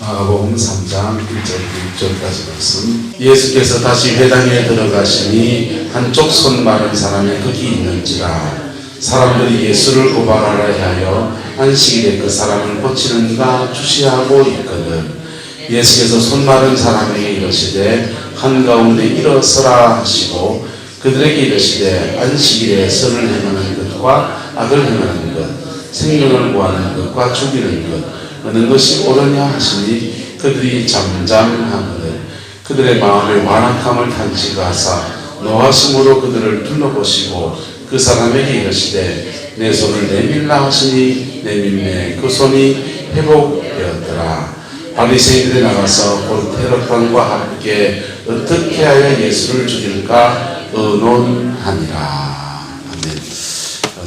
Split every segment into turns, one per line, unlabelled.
마가복음 3장 1절 6절까지 말씀. 예수께서 다시 회당에 들어가시니 한쪽 손 마른 사람이 거기 있는지라. 사람들이 예수를 고발하라 하여 안식일에 그 사람을 고치는 이가 주시하고 있거든. 예수께서 손 마른 사람에게 이르시되 한가운데 일어서라 하시고 그들에게 이르시되 안식일에 선을 행하는 것과 악을 행하는 것, 생명을 구하는 것과 죽이는 것 어느 것이 옳으냐 하시니 그들이 잠잠하거든. 그들의 마음에 완악함을 탄식하사 노하심으로 그들을 둘러보시고 그 사람에게 이르시되 내 손을 내밀라 하시니 내밀매 그 손이 회복되었더라. 바리새인들이 나가서 곧 헤롯 왕과 함께 어떻게 하여 예수를 죽일까 의논하니라. 아멘.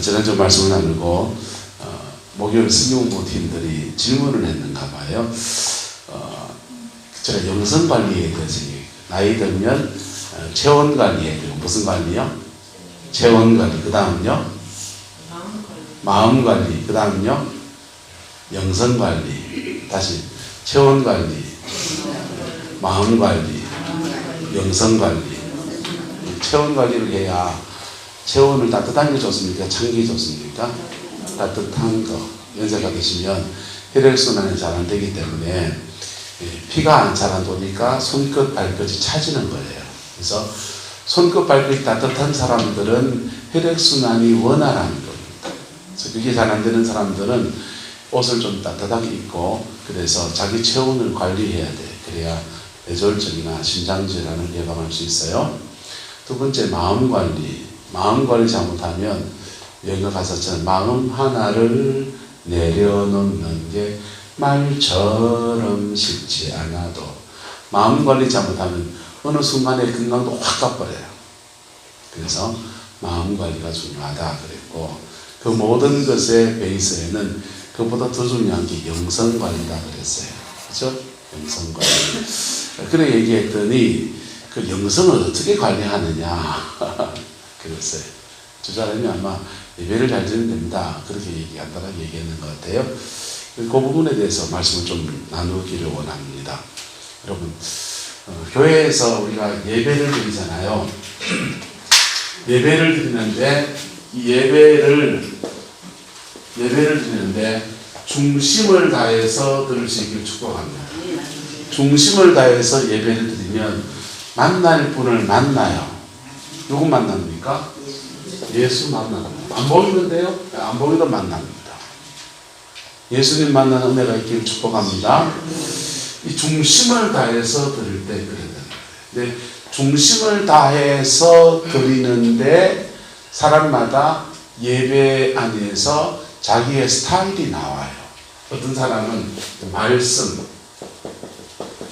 지난주 말씀을 나누고 목요일 승용부 팀들이 질문을 했는가 봐요. 제가 영성관리에 대해서 나이 들면 체온관리에 대해서 무슨 관리요? 체온관리. 그 다음은요? 마음관리. 그 다음은요? 영성관리. 다시 체온관리, 마음관리, 영성관리. 체온관리를 해야 체온을 따뜻한 게 좋습니까? 찬 게 좋습니까? 따뜻한 거. 연세가 드시면 혈액순환이 잘 안 되기 때문에 피가 잘 안 도니까 손끝 발끝이 차지는 거예요. 그래서 손끝 발끝이 따뜻한 사람들은 혈액순환이 원활한 겁니다. 그래서 그게 잘 안 되는 사람들은 옷을 좀 따뜻하게 입고 그래서 자기 체온을 관리해야 돼. 그래야 뇌졸중이나 심장질환을 예방할 수 있어요. 두 번째, 마음관리. 마음관리 잘못하면 여기가 가서처럼 마음 하나를 내려놓는 게 말처럼 쉽지 않아도 마음관리 잘못하면 어느 순간에 건강도 확 가버려요. 그래서 마음관리가 중요하다 그랬고 그 모든 것의 베이스에는 그보다 더 중요한 게 영성관리다 그랬어요. 그렇죠? 영성관리. 그래 얘기했더니 그 영성을 어떻게 관리하느냐 그랬어요. 두 사람이 아마 예배를 잘 드리면 됩니다. 그렇게 얘기한다고 얘기했는 것 같아요. 그 부분에 대해서 말씀을 좀 나누기를 원합니다. 여러분, 교회에서 우리가 예배를 드리잖아요. 예배를 드리는데 이 예배를 드리는데 중심을 다해서 들을 수 있기를 축복합니다. 중심을 다해서 예배를 드리면 만날 분을 만나요. 누구 만납니까? 예수 만납니다. 안 보이는데요? 안 보이도 만납니다. 예수님 만나는 은혜가 있기를 축복합니다. 이 중심을 다해서 드릴 때 그러는 중심을 다해서 드리는데 사람마다 예배 안에서 자기의 스타일이 나와요. 어떤 사람은 말씀,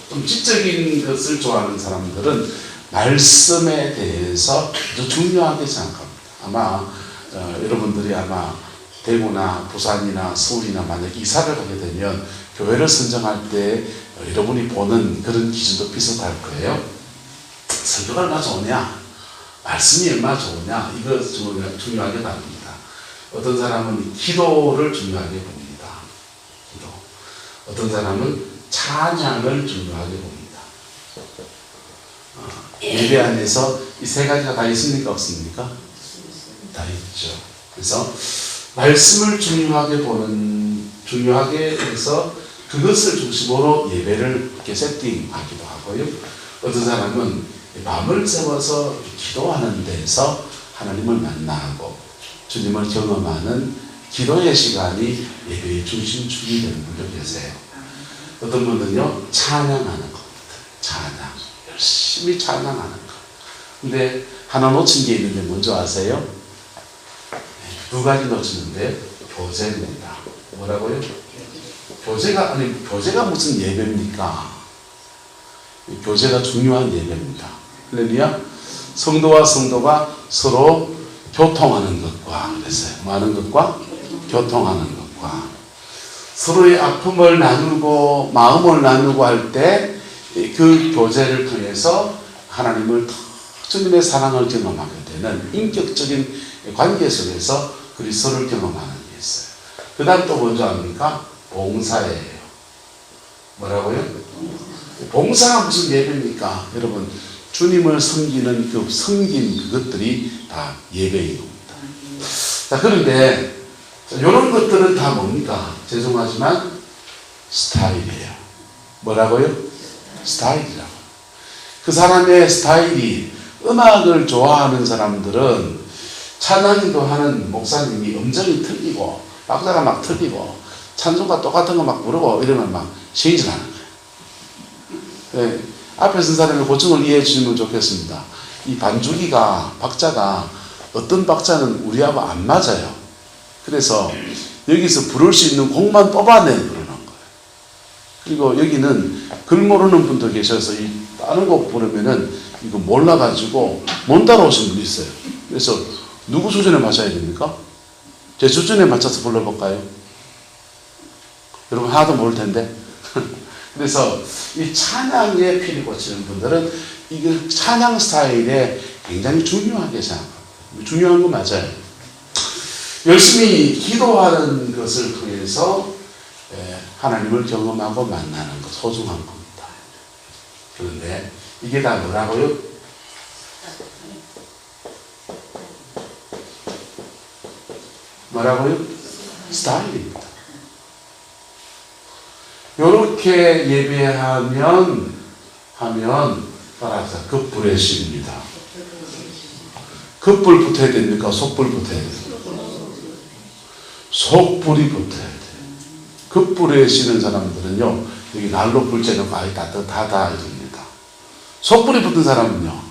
좀 지적인 것을 좋아하는 사람들은 말씀에 대해서 아주 중요하게 생각합니다. 아마 여러분들이 아마 대구나 부산이나 서울이나 만약 이사를 가게 되면 교회를 선정할 때 여러분이 보는 그런 기준도 비슷할 거예요. 설교가 얼마나 좋으냐, 말씀이 얼마나 좋으냐, 이거 중요하게 다릅니다. 어떤 사람은 기도를 중요하게 봅니다. 기도. 어떤 사람은 찬양을 중요하게 봅니다. 예배 안에서 이 세 가지가 다 있습니까? 없습니까? 다 있죠. 그래서 말씀을 중요하게 해서 그것을 중심으로 예배를 이렇게 세팅하기도 하고요. 어떤 사람은 마음을 세워서 기도하는 데서 하나님을 만나고 주님을 경험하는 기도의 시간이 예배의 중심축이 되는 분도 계세요. 어떤 분들은요, 찬양하는 겁니다. 찬양. 열심히 찬양하는 거. 근데 하나 놓친 게 있는데 뭔지 아세요? 두 가지 놓치는데 교제입니다. 뭐라고요? 교제가 무슨 예배입니까? 교제가 중요한 예배입니다. 할렐루야. 성도와 성도가 서로 교통하는 것과 그랬어요. 뭐 하는 것과? 교통하는 것과 서로의 아픔을 나누고 마음을 나누고 할 때 그 교제를 통해서 하나님을 더 주님의 사랑을 경험하게 되는 인격적인 관계 속에서 그리스도를 경험하는 게 있어요. 그 다음 또 먼저 합니까? 봉사예요. 뭐라고요? 봉사가 무슨 예배입니까? 여러분, 주님을 섬기는 그 섬긴 그것들이 다 예배인 겁니다. 자, 그런데 이런 것들은 다 뭡니까? 죄송하지만 스타일이에요. 뭐라고요? 스타일이라고. 그 사람의 스타일이, 음악을 좋아하는 사람들은 찬양도 하는 목사님이 음정이 틀리고 박자가 막 틀리고 찬송과 똑같은 거 막 부르고 이러면 막 시인질하는 거예요. 네. 앞에 쓴 사람의 고충을 이해해 주시면 좋겠습니다. 이 반주기가, 박자가 어떤 박자는 우리하고 안 맞아요. 그래서 여기서 부를 수 있는 곡만 뽑아내 부르는 거예요. 그리고 여기는 글 모르는 분도 계셔서 이 다른 곡 부르면은 이거 몰라가지고 못 따라오신 분이 있어요. 그래서 누구 수준에 맞춰야 됩니까? 제 수준에 맞춰서 불러볼까요? 여러분 하나도 모를 텐데. 그래서 이 찬양에 피를 꽂히는 분들은 이게 찬양 스타일에 굉장히 중요하게 생각합니다. 중요한 거 맞아요. 열심히 기도하는 것을 통해서 하나님을 경험하고 만나는 것, 소중한 겁니다. 그런데 이게 다 뭐라고요? 뭐라고요? 스타일입니다. 이렇게 예배하면 따라서 급불의 신입니다. 급불 붙어야 됩니까? 속불 붙어야 됩니까? 속불이 붙어야 돼요. 급불에 쉬는 사람들은요, 여기 난로 불 쬐놓고 아이 따뜻하다 이럽니다. 속불이 붙은 사람은요,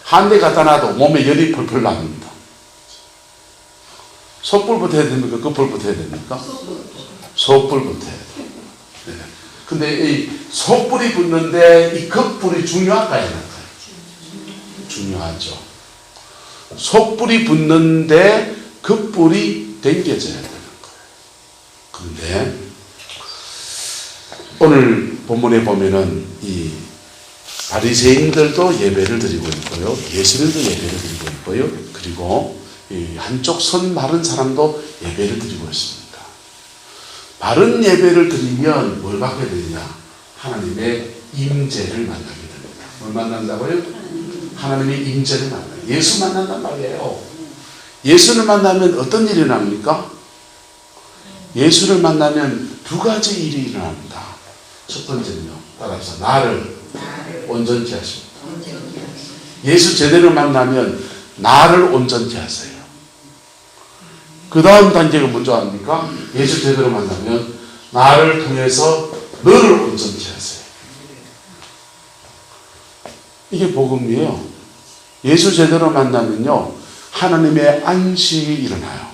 한 대 갖다 놔도 몸에 열이 펄펄 납니다. 속불 붙어야 됩니까? 급불 붙어야 됩니까? 속불 붙어야 돼요. 네. 근데 이 속불이 붙는데 이 급불이 중요할까요? 중요하죠. 속불이 붙는데 급불이 당겨져야 되는 거예요. 그런데 오늘 본문에 보면은 이 바리새인들도 예배를 드리고 있고요, 예수님도 예배를 드리고 있고요, 그리고 이 한쪽 손 마른 사람도 예배를 드리고 있습니다. 바른 예배를 드리면 뭘 받게 되느냐? 하나님의 임재를 만나게 됩니다. 뭘 만난다고요? 하나님의 임재를 만나요. 예수 만난단 말이에요. 예수를 만나면 어떤 일이 일어납니까? 예수를 만나면 두 가지 일이 일어납니다. 첫 번째는요, 따라서 나를 온전케 하십니다. 예수 제대로 만나면 나를 온전케 하세요. 그 다음 단계가 먼저 합니까? 예수 제대로 만나면 나를 통해서 너를 온전케 하세요. 이게 복음이에요. 예수 제대로 만나면요, 하나님의 안식이 일어나요.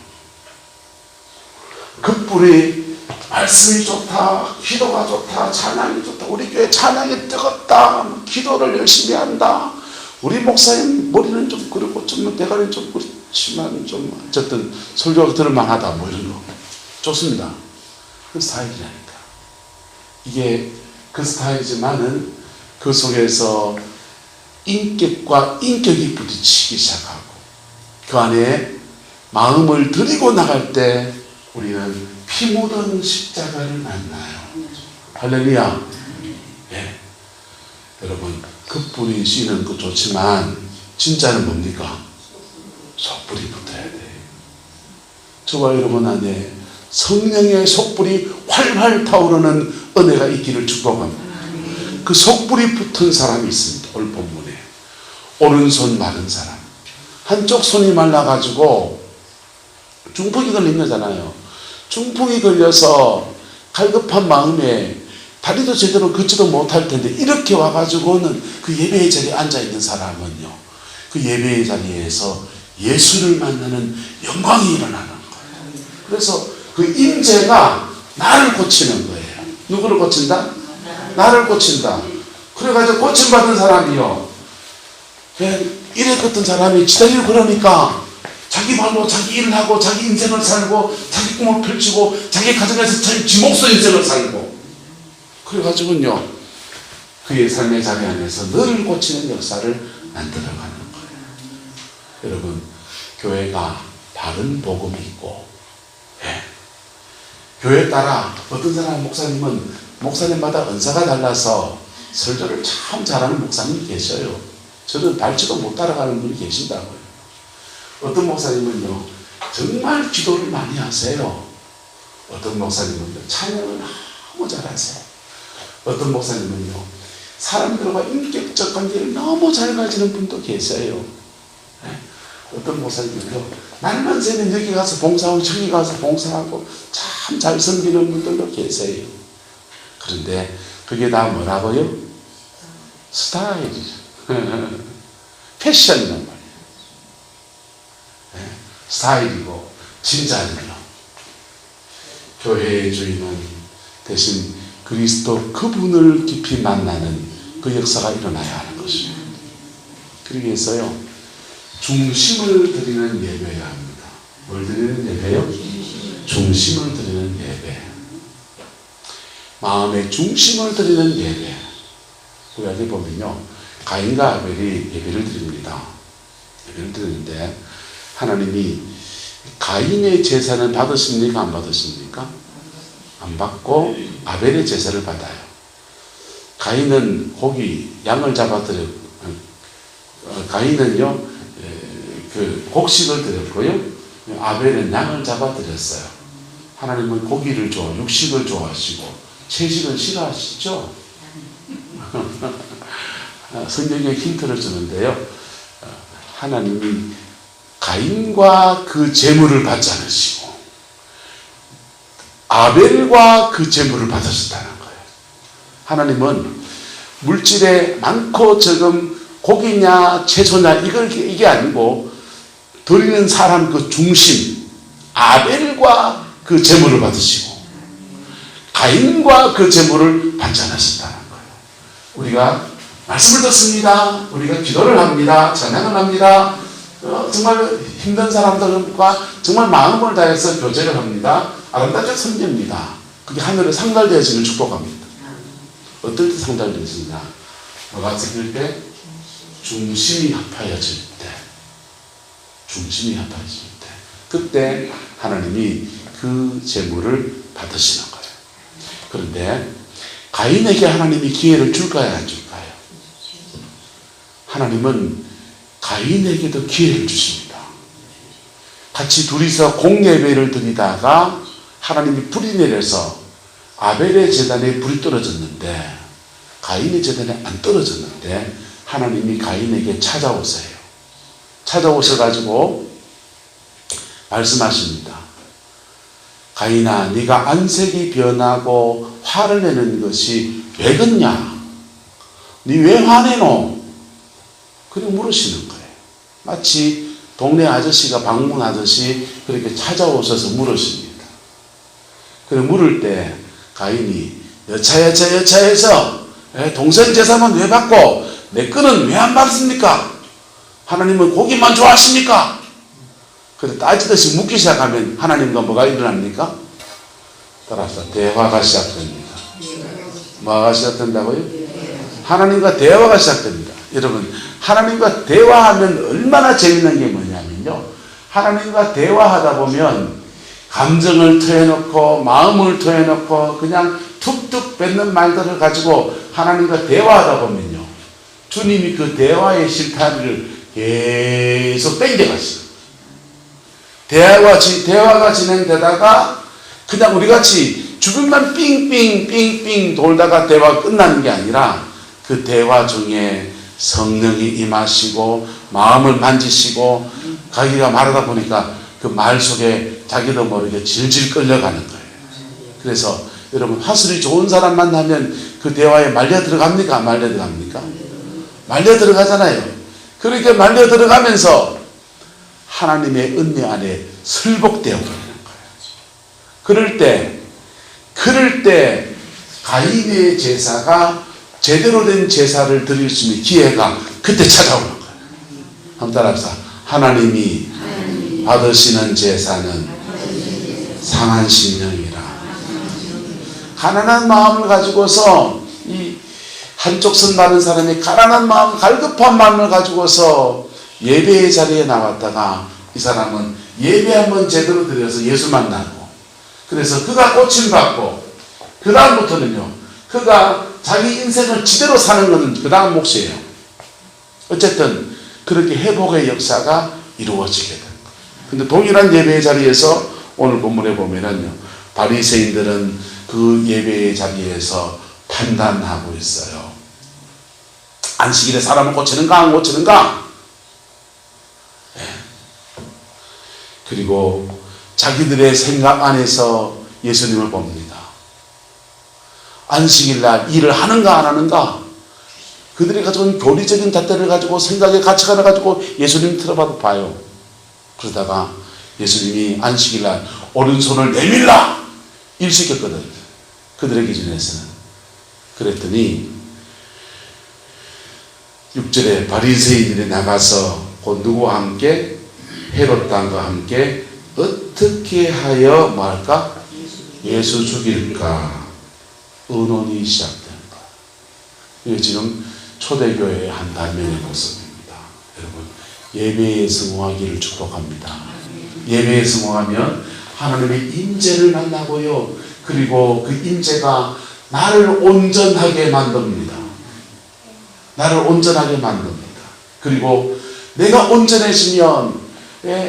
급불이 말씀이 좋다, 기도가 좋다, 찬양이 좋다, 우리 교회 찬양이 뜨겁다, 기도를 열심히 한다, 우리 목사님 머리는 좀 그렇고 좀 대가리는 좀 그렇지만 좀 어쨌든 설교가 들을만하다, 뭐 이런 거 좋습니다. 그 스타일이라니까. 이게 그 스타일이지만은 그 속에서 인격과 인격이 부딪히기 시작하고 그 안에 마음을 들이고 나갈 때 우리는 피 묻은 십자가를 만나요. 할렐루야. 예. 여러분, 급불이 쉬는 거 좋지만 진짜는 뭡니까? 속불이 붙어야 돼요. 저와 여러분 안에 성령의 속불이 활활 타오르는 은혜가 있기를 축복합니다. 그 속불이 붙은 사람이 있습니다. 오늘 본문에 오른손 마른 사람, 한쪽 손이 말라가지고 중풍이 걸린 거잖아요. 중풍이 걸려서 갈급한 마음에 다리도 제대로 걷지도 못할 텐데 이렇게 와가지고는 그 예배의 자리에 앉아있는 사람은요, 그 예배의 자리에서 예수를 만나는 영광이 일어나는 거예요. 그래서 그 임재가 나를 고치는 거예요. 누구를 고친다? 나를 고친다. 그래가지고 고침받은 사람이요, 이래 같은 사람이 지다리를 걸으니까 자기 발로 자기 일을 하고 자기 인생을 살고 자기 꿈을 펼치고 자기 가정에서 지 몫의 인생을 살고, 그래가지고는요, 그의 삶의 자리 안에서 너를 고치는 역사를 만들어가는 거예요. 여러분, 교회가 바른 복음이 있고, 교회 따라 어떤 사람 목사님은 목사님마다 은사가 달라서 설교를 참 잘하는 목사님이 계셔요. 저는 발치도 못 따라가는 분이 계신다고요. 어떤 목사님은요, 정말 기도를 많이 하세요. 어떤 목사님은요, 찬양을 너무 잘하세요. 어떤 목사님은요, 사람들과 인격적 관계를 너무 잘 가지는 분도 계세요. 어떤 목사님은요, 날만 새면 여기 가서 봉사하고 저기 가서 봉사하고 참 잘 섬기는 분들도 계세요. 그런데 그게 다 뭐라고요? 스타일이죠. 패션이란 말이에요. 스타일이고 진짜는요, 교회의 주인은 대신 그리스도 그분을 깊이 만나는 그 역사가 일어나야 하는 것입니다. 그러기 위해서요, 중심을 드리는 예배여야 합니다. 뭘 드리는 예배요? 중심을 드리는 예배. 마음의 중심을 드리는 예배. 우리 여기 보면요, 가인과 아벨이 예배를 드립니다. 예배를 드리는데 하나님이 가인의 제사는 받으십니까? 안 받으십니까? 안 받고 아벨의 제사를 받아요. 가인은 양을 잡아드렸고, 가인은요, 그 곡식을 드렸고요, 아벨은 양을 잡아드렸어요. 하나님은 고기를 육식을 좋아하시고 채식은 싫어하시죠? 성경에 힌트를 주는데요, 하나님이 가인과 그 제물을 받지 않으시고 아벨과 그 제물을 받으셨다는 거예요. 하나님은 물질에 많고 적음, 고기냐 채소냐 이게 아니고 드리는 사람 그 중심, 아벨과 그 제물을 받으시고 가인과 그 제물을 받지 않으셨다는 거예요. 우리가 말씀을 듣습니다. 우리가 기도를 합니다. 찬양을 합니다. 정말 힘든 사람들과 정말 마음을 다해서 교제를 합니다. 아름답게 섬깁니다. 그게 하늘에 상달되어지는 축복합니다. 어떨 때 상달되어지냐? 뭐가 생길 때? 중심이 합하여질 때. 중심이 합하여질 때. 그때 하나님이 그 제물을 받으시는 거예요. 그런데 가인에게 하나님이 기회를 줄까요? 안 줄까요? 하나님은 가인에게도 기회를 주십니다. 같이 둘이서 공예배를 드리다가 하나님이 불이 내려서 아벨의 제단에 불이 떨어졌는데 가인의 제단에 안 떨어졌는데 하나님이 가인에게 찾아오세요. 찾아오셔가지고 말씀하십니다. 가인아, 네가 안색이 변하고 화를 내는 것이 왜 그러냐? 네 왜 화내노? 그렇게 물으시는 거예요. 마치 동네 아저씨가 방문하듯이 그렇게 찾아오셔서 물으십니다. 그래 물을 때 가인이 여차해서 동생 제사만 왜 받고 내 거는 왜 안 받습니까? 하나님은 고기만 좋아하십니까? 그래 따지듯이 묻기 시작하면 하나님과 뭐가 일어납니까? 따라서 대화가 시작됩니다. 뭐가 시작된다고요? 하나님과 대화가 시작됩니다. 여러분, 하나님과 대화하면 얼마나 재밌는 게 뭐냐면요, 하나님과 대화하다 보면 감정을 토해놓고 마음을 토해놓고 그냥 툭툭 뱉는 말들을 가지고 하나님과 대화하다 보면요, 주님이 그 대화의 실타리를 계속 땡겨가시죠. 대화가 진행되다가 그냥 우리같이 주변만 삥삥 돌다가 대화가 끝나는 게 아니라 그 대화 중에 성령이 임하시고 마음을 만지시고 자기가 말하다 보니까 그 말 속에 자기도 모르게 질질 끌려가는 거예요. 그래서 여러분, 화술이 좋은 사람 만나면 그 대화에 말려 들어갑니까? 안 말려 들어갑니까? 말려 들어가잖아요. 그렇게 말려 들어가면서 하나님의 은혜 안에 설복되어 버리는 거예요. 그럴 때 가인의 제사가 제대로 된 제사를 드릴 수 있는 기회가 그때 찾아오는 거예요. 한번 따라합시다. 하나님이 받으시는 제사는 상한 심령이라. 가난한 마음을 가지고서, 이 한쪽 손 마른 사람이 가난한 마음, 갈급한 마음을 가지고서 예배의 자리에 나왔다가 이 사람은 예배 한번 제대로 드려서 예수 만나고, 그래서 그가 고침받고 그 다음부터는요 그가 자기 인생을 지대로 사는 것은 그 다음 몫이에요. 어쨌든 그렇게 회복의 역사가 이루어지게 된 거예요. 근데 동일한 예배의 자리에서 오늘 본문에 보면은요, 바리새인들은 그 예배의 자리에서 판단하고 있어요. 안식일에 사람을 고치는가 안 고치는가? 네. 그리고 자기들의 생각 안에서 예수님을 봅니다. 안식일날 일을 하는가 안 하는가? 그들이 가지고 있는 교리적인 잣대를 가지고 생각의 가치관을 가지고 예수님 들어봐도 봐요. 그러다가 예수님이 안식일날 오른손을 내밀라! 일시켰거든. 그들의 기준에서는. 그랬더니 6절에 바리새인들이 나가서 곧 누구와 함께? 헤롯 왕과 함께 어떻게 하여 말까? 예수 죽일까? 의논이 시작된 거예요. 이게 지금 초대교회의 한 단면의 모습입니다. 여러분, 예배에 승화하기를 축복합니다. 예배에 승화하면 하나님의 임재를 만나고요. 그리고 그 임재가 나를 온전하게 만듭니다. 나를 온전하게 만듭니다. 그리고 내가 온전해지면,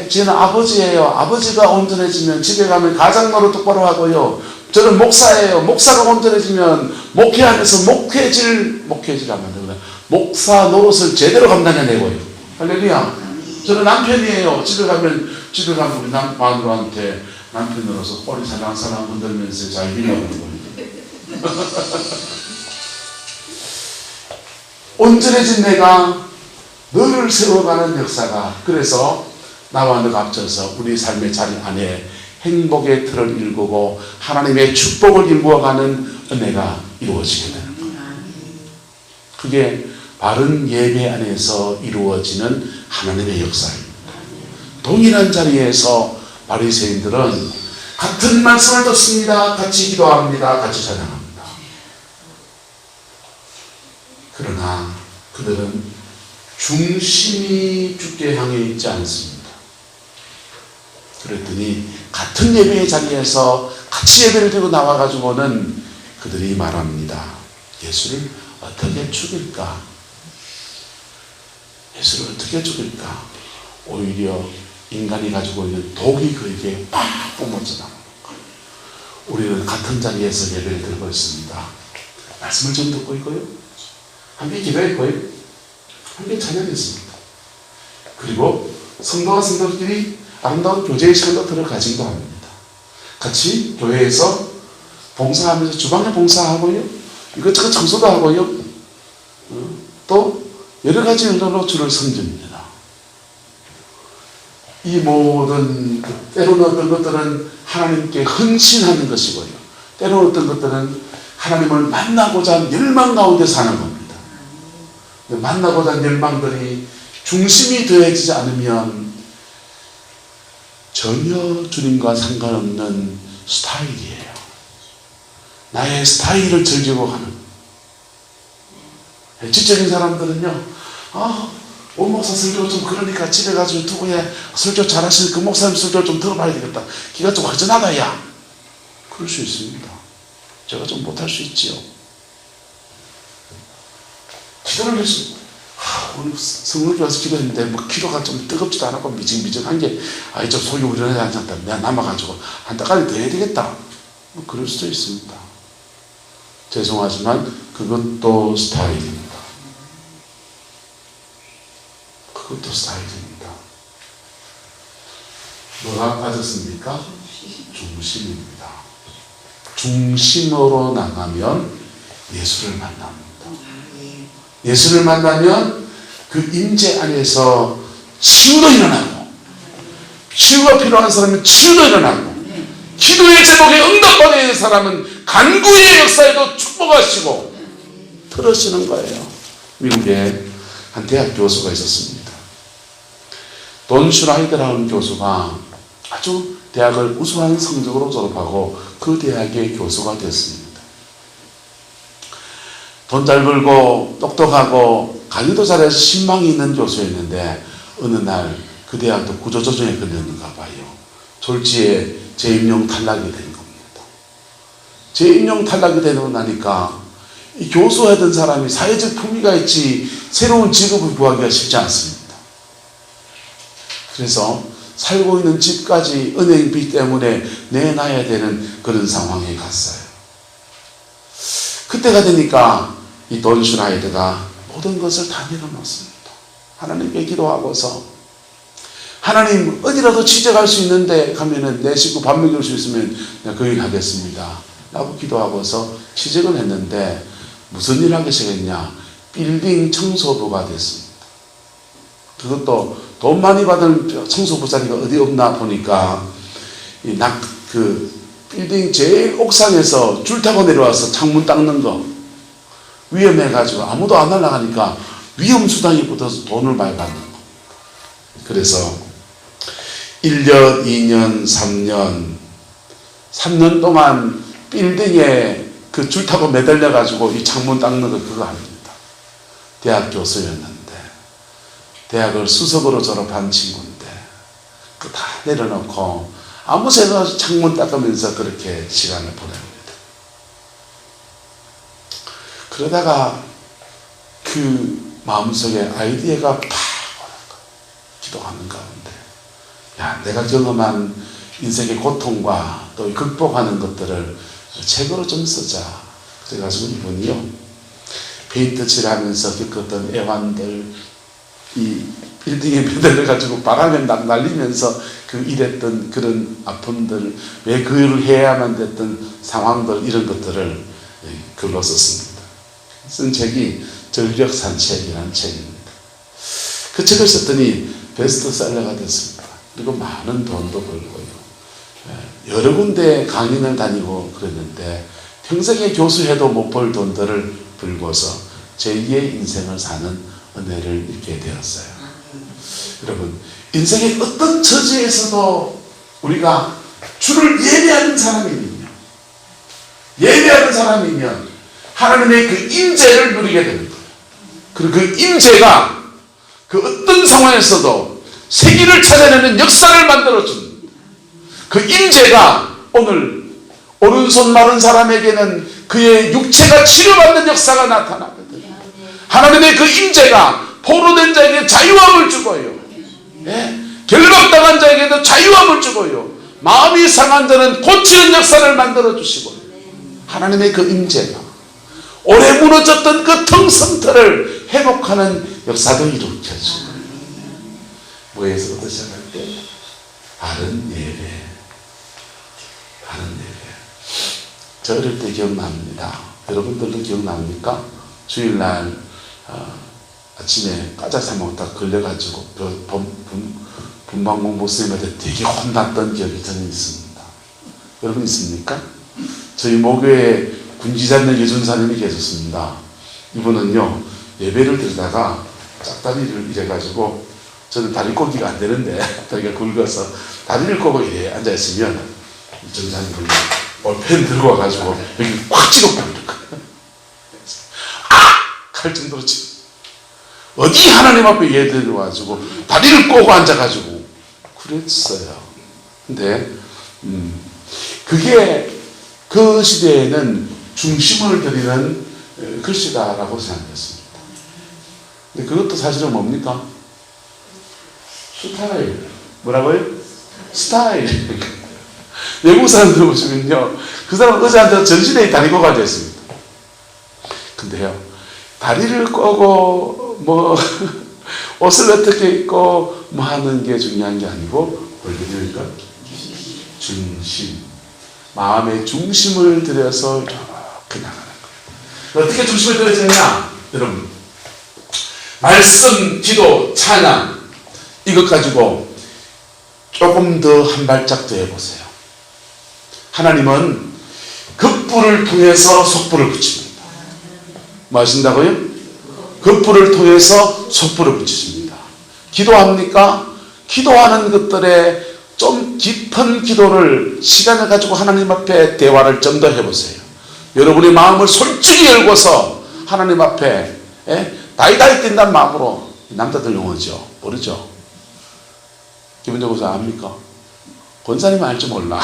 저는 아버지예요. 아버지가 온전해지면 집에 가면 가장노릇 똑바로 하고요. 저는 목사예요. 목사가 온전해지면 목회하면서 목회질 만듭니다. 목사 노릇을 제대로 감당해내고요. 할렐루야. 저는 남편이에요. 집에 가면 우리 마누라한테 남편으로서 꼬리 살랑살랑 흔들면서 잘 빌려가는 거예요. 온전해진 내가 너를 세워가는 역사가, 그래서 나와 너가 합쳐서 우리 삶의 자리 안에 행복의 틀을 일구고 하나님의 축복을 일구어가는 은혜가 이루어지게 되는 거예요. 그게 바른 예배 안에서 이루어지는 하나님의 역사입니다. 동일한 자리에서 바리새인들은 같은 말씀을 듣습니다. 같이 기도합니다. 같이 찬양합니다. 그러나 그들은 중심이 주께 향해 있지 않습니다. 그랬더니 같은 예배의 자리에서 같이 예배를 드리고 나와가지고는 그들이 말합니다. 예수를 어떻게 죽일까? 예수를 어떻게 죽일까? 오히려 인간이 가지고 있는 독이 그에게 팍 뿜어져 나오는 거예요. 우리는 같은 자리에서 예배를 드리고 있습니다. 말씀을 좀 듣고 있고요. 함께 기도했고요. 함께 찬양했습니다. 그리고 성도와 성도들끼리 아름다운 교제의 시간도 들어가지도 합니다. 같이 교회에서 봉사하면서 주방에 봉사하고요. 이것저것 청소도 하고요. 또 여러 가지 의도로 주를 섬깁니다. 이 모든, 때로는 어떤 것들은 하나님께 헌신하는 것이고요. 때로는 어떤 것들은 하나님을 만나고자 하는 열망 가운데 사는 겁니다. 만나고자 하는 열망들이 중심이 되어지지 않으면 전혀 주님과 상관없는 스타일이에요. 나의 스타일을 즐기고 하는. 지적인 사람들은요, 오 목사 설교 좀 그러니까 집에 가서 누구야 설교 잘하시는 그 목사님 설교 좀 들어봐야 되겠다. 기가 좀 허전하다 야. 그럴 수 있습니다. 제가 좀 못할 수 있지요. 기도를 해서 오늘 성령께 와서 기도했는데 뭐 기도가 좀 뜨겁지도 않고 미징미징한 게 좀 속이 우려내지 않았다. 내가 남아가지고 한 달까지 더 해야 되겠다. 뭐 그럴 수도 있습니다. 죄송하지만 그것도 스타일입니다. 그것도 스타일입니다. 뭐가 빠졌습니까? 중심입니다. 중심으로 나가면 예수를 만납니다. 예수를 만나면 그 임재 안에서 치유도 일어나고, 치유가 필요한 사람은 치유도 일어나고, 기도의 제목에 응답받아야 하는 사람은 간구의 역사에도 축복하시고 들으시는 거예요. 미국에 한 대학 교수가 있었습니다. 돈 슈라이더라는 교수가 아주 대학을 우수한 성적으로 졸업하고 그 대학의 교수가 됐습니다. 돈 잘 벌고 똑똑하고 강의도 잘해서 신망이 있는 교수였는데 어느 날 그 대학도 구조조정에 걸렸는가 봐요. 졸지에 재임용 탈락이 된 겁니다. 재임용 탈락이 되고 나니까 이 교수하던 사람이 사회적 품위가 있지 새로운 직업을 구하기가 쉽지 않습니다. 그래서 살고 있는 집까지 은행비 때문에 내놔야 되는 그런 상황에 갔어요. 그때가 되니까 이 돈 슈나이드가 모든 것을 다 내려놓습니다. 하나님께 기도하고서, 하나님 어디라도 취직할 수 있는데 가면은 내 식구 밥 먹일 수 있으면 내가 그 일 하겠습니다 라고 기도하고서 취직을 했는데 무슨 일을 하게 되겠냐? 빌딩 청소부가 됐습니다. 그것도 돈 많이 받은 청소부 자리가 어디 없나 보니까 그 빌딩 제일 옥상에서 줄 타고 내려와서 창문 닦는 거 위험해가지고 아무도 안 날아가니까 위험수당이 붙어서 돈을 많이 받는 거. 그래서 1년, 2년, 3년 동안 빌딩에 그 줄 타고 매달려가지고 이 창문 닦는 거 그거 아닙니다. 대학 교수였는데, 대학을 수석으로 졸업한 친구인데, 그거 다 내려놓고 아무 생각 없이 창문 닦으면서 그렇게 시간을 보냅니다. 그러다가 그 마음속에 아이디어가 팍 오는 거. 기도하는 가운데, 야, 내가 경험한 인생의 고통과 또 극복하는 것들을 책으로 좀 쓰자. 그래가지고 이분이요, 페인트 칠하면서 겪었던 애환들, 이 빌딩에 매달려가지고 바람에 날리면서 그 일했던 그런 아픔들, 왜 그 일을 해야만 됐던 상황들, 이런 것들을 글로 썼습니다. 쓴 책이 전력산책이라는 책입니다. 그 책을 썼더니 베스트셀러가 됐습니다. 그리고 많은 돈도 벌고요. 여러 군데 강연을 다니고 그랬는데 평생에 교수해도 못 벌 돈들을 벌고서 제2의 인생을 사는 은혜를 입게 되었어요. 여러분, 인생의 어떤 처지에서도 우리가 주를 예배하는 사람이면 하나님의 그 임재를 누리게 됩니다. 그리고 그 임재가 그 어떤 상황에서도 세기를 찾아내는 역사를 만들어줍니다. 그 임재가 오늘 오른손 마른 사람에게는 그의 육체가 치료받는 역사가 나타나거든요. 하나님의 그 임재가 포로된 자에게 자유함을 주고요, 결박당한 자에게도 자유함을 주고요, 마음이 상한 자는 고치는 역사를 만들어 주시고, 하나님의 그 임재가 오래 무너졌던 그 텅성터를 회복하는 역사도 일으켜주고, 뭐에서부터 시작할 때? 바른 예배. 저 어릴 때 기억납니다. 여러분들도 기억납니까? 주일날 아침에 까자 사 먹다가 걸려가지고 분방공 목사님한테 되게 혼났던 기억이 저는 있습니다. 여러분 있습니까? 저희 모교에 군지자는 여준사님이 계셨습니다. 이분은요, 예배를 드리다가 짝다리를 이래가지고, 저는 다리 꼬기가 안 되는데 다리가 굵어서 다리를 꼬고 이래 앉아있으면 전사님이 볼펜 들고 와가지고 여기 꽉 찍어버리는 거예요. 할 정도로 찍어. 어디 하나님 앞에 예배를 와가지고 다리를 꼬고 앉아가지고 그랬어요. 근데 그게 그 시대에는 중심을 들이는 글씨다라고 생각했습니다. 근데 그것도 사실은 뭡니까? 스타일. 뭐라고요? 스타일. 외국 사람들 보시면요, 그 사람 의자한테 전신에 다리고 가져있습니다. 근데요, 다리를 꼬고 뭐 옷을 어떻게 입고 뭐 하는 게 중요한 게 아니고, 원래니까 중심, 마음의 중심을 들여서 이렇게 나가는 거예요. 어떻게 중심을 들여지느냐? 여러분, 말씀, 기도, 찬양, 이것 가지고 조금 더 한 발짝 더 해보세요. 하나님은 급불을 통해서 속불을 붙입니다. 뭐 하신다고요? 급불을 통해서 속불을 붙이십니다. 기도합니까? 기도하는 것들에 좀 깊은 기도를, 시간을 가지고 하나님 앞에 대화를 좀 더 해보세요. 여러분의 마음을 솔직히 열고서 하나님 앞에 다이다이 뛴다는 마음으로, 남자들 용어죠. 모르죠? 기본적으로 압니까? 권사님 알지 몰라.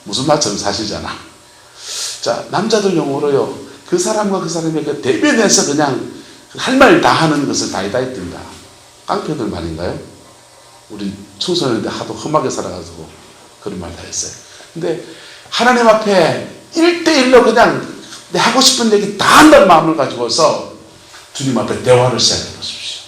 무슨 말처럼 사시잖아. 자, 남자들 용어로요, 그 사람과 그 사람의 그 대변에서 그냥 할 말 다 하는 것을 다이다 했던가. 깡패들 말인가요? 우리 청소년인데 하도 험하게 살아가지고 그런 말 다 했어요. 근데 하나님 앞에 1대1로 그냥 내 하고 싶은 얘기 다 한다는 마음을 가지고서 주님 앞에 대화를 시작해 보십시오.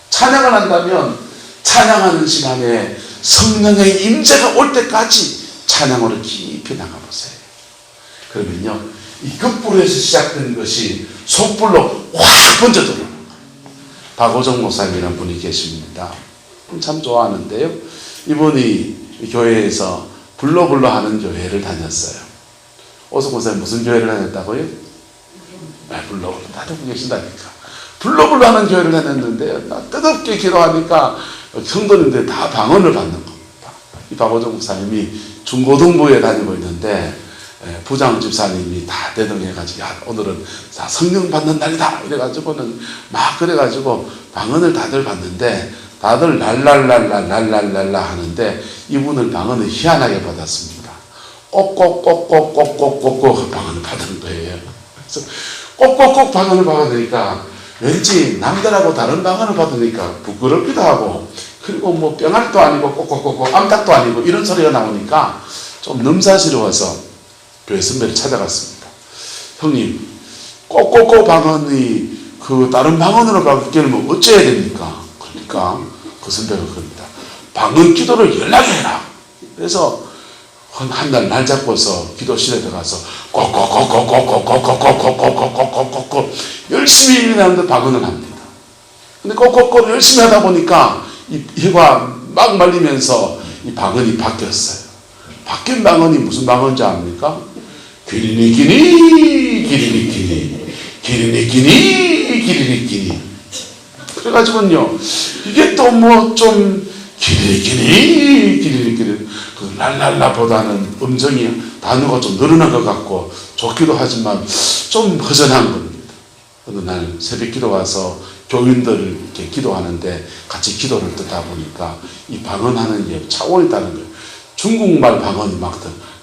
찬양을 한다면 찬양하는 시간에 성령의 임재가 올 때까지 찬양으로 깊이 나가보세요. 그러면요, 이 급불에서 시작된 것이 속불로 확 번져들어요. 박오정 목사님이라는 분이 계십니다. 참 좋아하는데요. 이분이 교회에서 불러 하는 교회를 다녔어요. 오석 목사님 무슨 교회를 다녔다고요? 네, 불러 다들 계신다니까. 불러 하는 교회를 다녔는데 뜨겁게 기도하니까 성도님들이 다 방언을 받는 겁니다. 이 박오정 목사님이 중고등부에 다니고 있는데 부장 집사님이 다 대동해가지고 야, 오늘은 성령 받는 날이다 이래가지고는 막 그래가지고 방언을 다들 받는데 다들 랄랄랄라 하는데 이분은 방언을 희한하게 받았습니다. 꼭꼭꼭꼭꼭꼭꼭꼭 방언을 받은 거예요. 그래서 꼭꼭꼭 방언을 받으니까 왠지 남들하고 다른 방언을 받으니까 부끄럽기도 하고 그리고 뭐 뿅알도 아니고 꼭꼭꼭꼭 암탉도 아니고 이런 소리가 나오니까 좀 넘사스러워서 교회 선배를 찾아갔습니다. 형님, 꼭꼭꼭 방언이 그 다른 방언으로 바뀌려면 어째야 됩니까? 그러니까 그 선배가 그럽니다. 방언 기도를 연락해 해라. 그래서 한 날 잡고서 기도실에 들어가서 꼭꼭꼭꼭꼭꼭꼭꼭꼭꼭꼭꼭꼭꼭 열심히 일하는데 방언을 합니다. 근데 꼭꼭꼭 열심히 하다 보니까 이 혀가 막 말리면서 이 방언이 바뀌었어요. 바뀐 방언이 무슨 방언인지 압니까? 기리니끼니 그래가지고는요 이게 또 뭐 좀 기리니끼니 그 랄랄라보다는 음정이 단어가 좀 늘어난 것 같고 좋기도 하지만 좀 허전한 겁니다. 어느 날 새벽 기도 와서 교인들 이렇게 기도하는데 같이 기도를 듣다 보니까 이 방언하는 게 차원이 다른 거예요. 중국말 방언이 막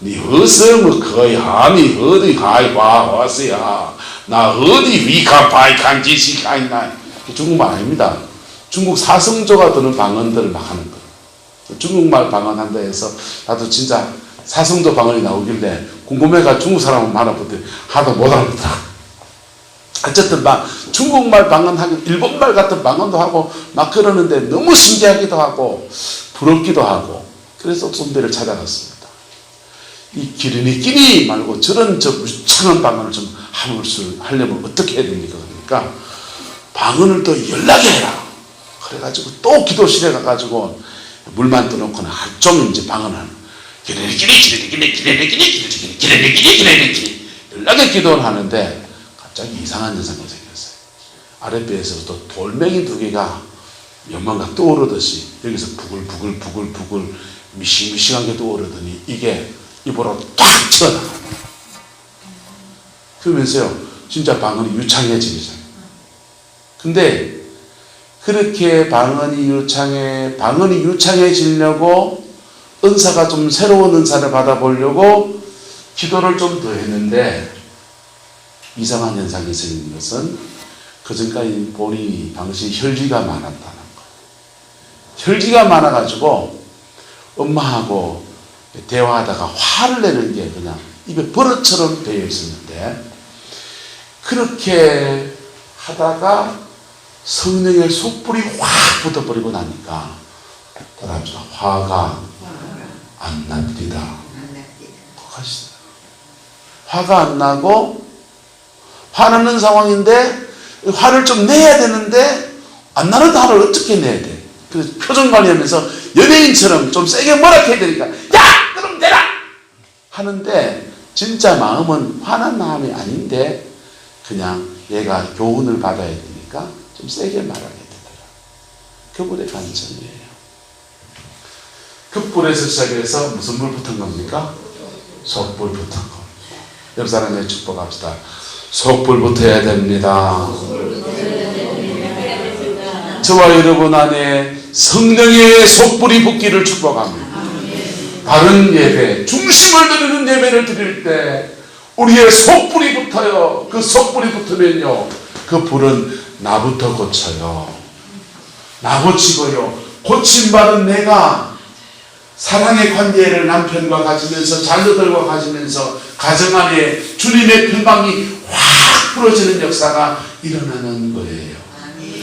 니 어서 뭐 거의 하니 어디 가이 봐 왔어야 나 어디 위카 바이칸 지시 가이나 중국말 아닙니다. 중국 사성조가 드는 방언들을 막 하는 거예요. 중국말 방언 한다 해서 나도 진짜 사성조 방언이 나오길래 궁금해가 중국 사람은 많아보더니 하도 못 알아보더라. 어쨌든 막 중국말 방언 하고 일본말 같은 방언도 하고 막 그러는데 너무 신기하기도 하고 부럽기도 하고 그래서 선배를 찾아갔습니다. 이 기리니끼니 말고 저런 유창한 방언을 좀 하려면 어떻게 해야 됩니까? 그러니까 방언을 또 연락해 해라. 그래가지고 또 기도실에 가가지고 물만 떠놓고는 하루 종일 이제 방언을 기리니끼니 연락에 기도를 하는데 갑자기 이상한 현상이 생겼어요. 아랫배에서 또 돌멩이 2개가 연만가 떠오르듯이 여기서 부글부글 미싱미싱한 게 떠오르더니 이게 입으로 탁 튀어나가요. 그러면서요 진짜 방언이 유창해지잖아요. 근데 그렇게 방언이 유창해지려고 은사가 좀 새로운 은사를 받아보려고 기도를 좀 더 했는데 이상한 현상이 생긴 것은 그전까지 본인이 당시 혈기가 많았다는 거예요. 혈기가 많아가지고 엄마하고 대화하다가 화를 내는 게 그냥 입에 버릇처럼 되어 있었는데 그렇게 하다가 성령의 속불이 확 붙어버리고 나니까 따라합시다. 화가 안 납니다. 화가 안 나고 화나는 상황인데 화를 좀 내야 되는데 안 나는 화를 어떻게 내야 돼? 그래서 표정 관리하면서 연예인처럼 좀 세게 뭐라 해야 되니까 야! 그럼 내라! 하는데 진짜 마음은 화난 마음이 아닌데 그냥 얘가 교훈을 받아야 되니까 좀 세게 말하게 되더라. 그분의 관점이에요. 급불에서 시작해서 무슨 불 붙은 겁니까? 속불 붙은 겁니다. 옆 사람에 축복합시다. 속불 붙어야 됩니다. 저와 여러분 안에 성령의 속불이 붙기를 축복합니다. 다른 예배, 중심을 드리는 예배를 드릴 때 우리의 속불이 붙어요. 그 속불이 붙으면요, 그 불은 나부터 고쳐요. 나 고치고요, 고침받은 내가 사랑의 관계를 남편과 가지면서 자녀들과 가지면서 가정 안에 주님의 평강이 확 불어지는 역사가 일어나는 거예요.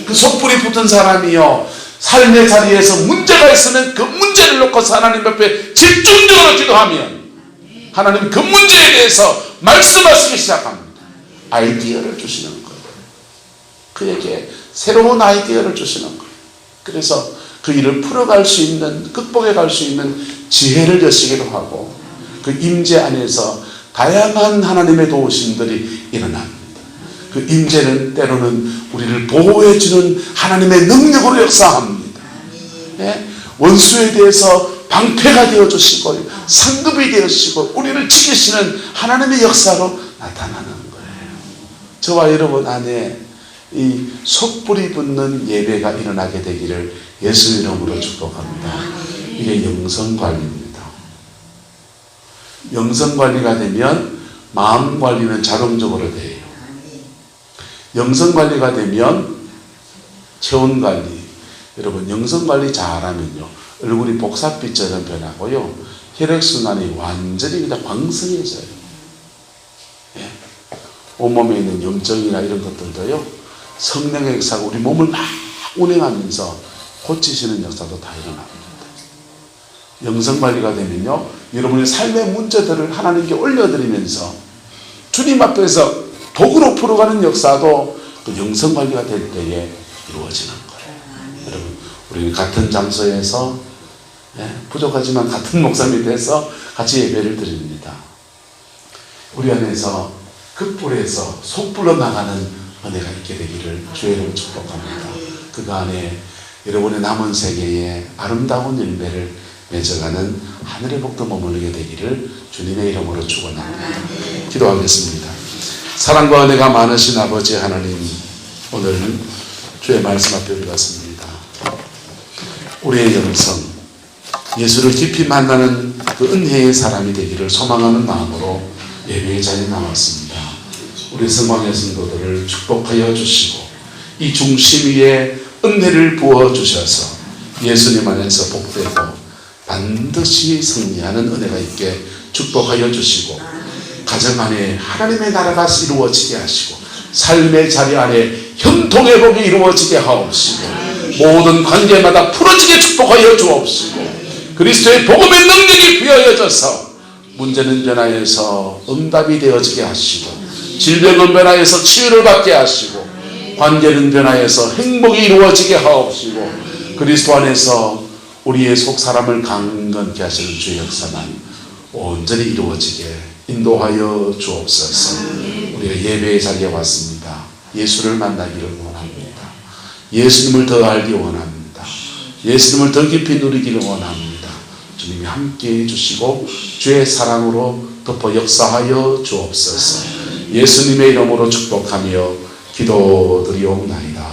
그 속불이 붙은 사람이요, 삶의 자리에서 문제가 있으면 그 문제를 놓고 하나님 앞에 집중적으로 기도하면 하나님 그 문제에 대해서 말씀하시기 시작합니다. 아이디어를 주시는 거예요. 그에게 새로운 아이디어를 주시는 거예요. 그래서 그 일을 풀어갈 수 있는, 극복해 갈 수 있는 지혜를 여시기도 하고, 그 임재 안에서 다양한 하나님의 도우심들이 일어납니다. 그 임재는 때로는 우리를 보호해주는 하나님의 능력으로 역사합니다. 예? 원수에 대해서 방패가 되어주시고 상급이 되어주시고 우리를 지키시는 하나님의 역사로 나타나는 거예요. 저와 여러분 안에 이 속불이 붙는 예배가 일어나게 되기를 예수 이름으로 축복합니다. 이게 영성관리입니다. 영성관리가 되면 마음관리는 자동적으로 돼요. 영성관리가 되면 체온관리. 여러분, 영성관리 잘하면요, 얼굴이 복사빛처럼 변하고요, 혈액순환이 완전히 그냥 광성해져요. 예? 온몸에 있는 염증이나 이런 것들도요, 성령의 역사가 우리 몸을 막 운행하면서 고치시는 역사도 다 일어납니다. 영성관리가 되면요, 여러분의 삶의 문제들을 하나님께 올려드리면서 주님 앞에서 도구로 풀어가는 역사도 그 영성관리가 될 때에 이루어지는 거예요. 여러분, 우리는 같은 장소에서, 부족하지만 같은 목사 밑에서 같이 예배를 드립니다. 우리 안에서 극불에서 속불로 나가는 은혜가 있게 되기를 주의 이름으로 축복합니다. 그 안에 여러분의 남은 세계에 아름다운 열매를 맺어가는 하늘의 복도 머무르게 되기를 주님의 이름으로 축원합니다. 기도하겠습니다. 사랑과 은혜가 많으신 아버지 하나님, 오늘 주의 말씀 앞에 올랐습니다. 우리의 영성, 예수를 깊이 만나는 그 은혜의 사람이 되기를 소망하는 마음으로 예배의 자리에 나왔습니다. 우리 성광의 성도들을 축복하여 주시고 이 중심 위에 은혜를 부어주셔서 예수님 안에서 복되고 반드시 승리하는 은혜가 있게 축복하여 주시고, 가정 안에 하나님의 나라가 이루어지게 하시고 삶의 자리 안에 형통의 복이 이루어지게 하옵시고 모든 관계마다 풀어지게 축복하여 주옵시고 그리스도의 복음의 능력이 부여져서 문제는 변화해서 응답이 되어지게 하시고 질병은 변화해서 치유를 받게 하시고 관계는 변화해서 행복이 이루어지게 하옵시고 그리스도 안에서 우리의 속사람을 강건케 하시는 주의 역사만 온전히 이루어지게 인도하여 주옵소서. 우리가 예배의 자리에 왔습니다. 예수를 만나기를 원합니다. 예수님을 더 알기 원합니다. 예수님을 더 깊이 누리기를 원합니다. 주님이 함께해 주시고 주의 사랑으로 덮어 역사하여 주옵소서. 예수님의 이름으로 축복하며 기도드리옵나이다.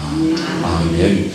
아멘.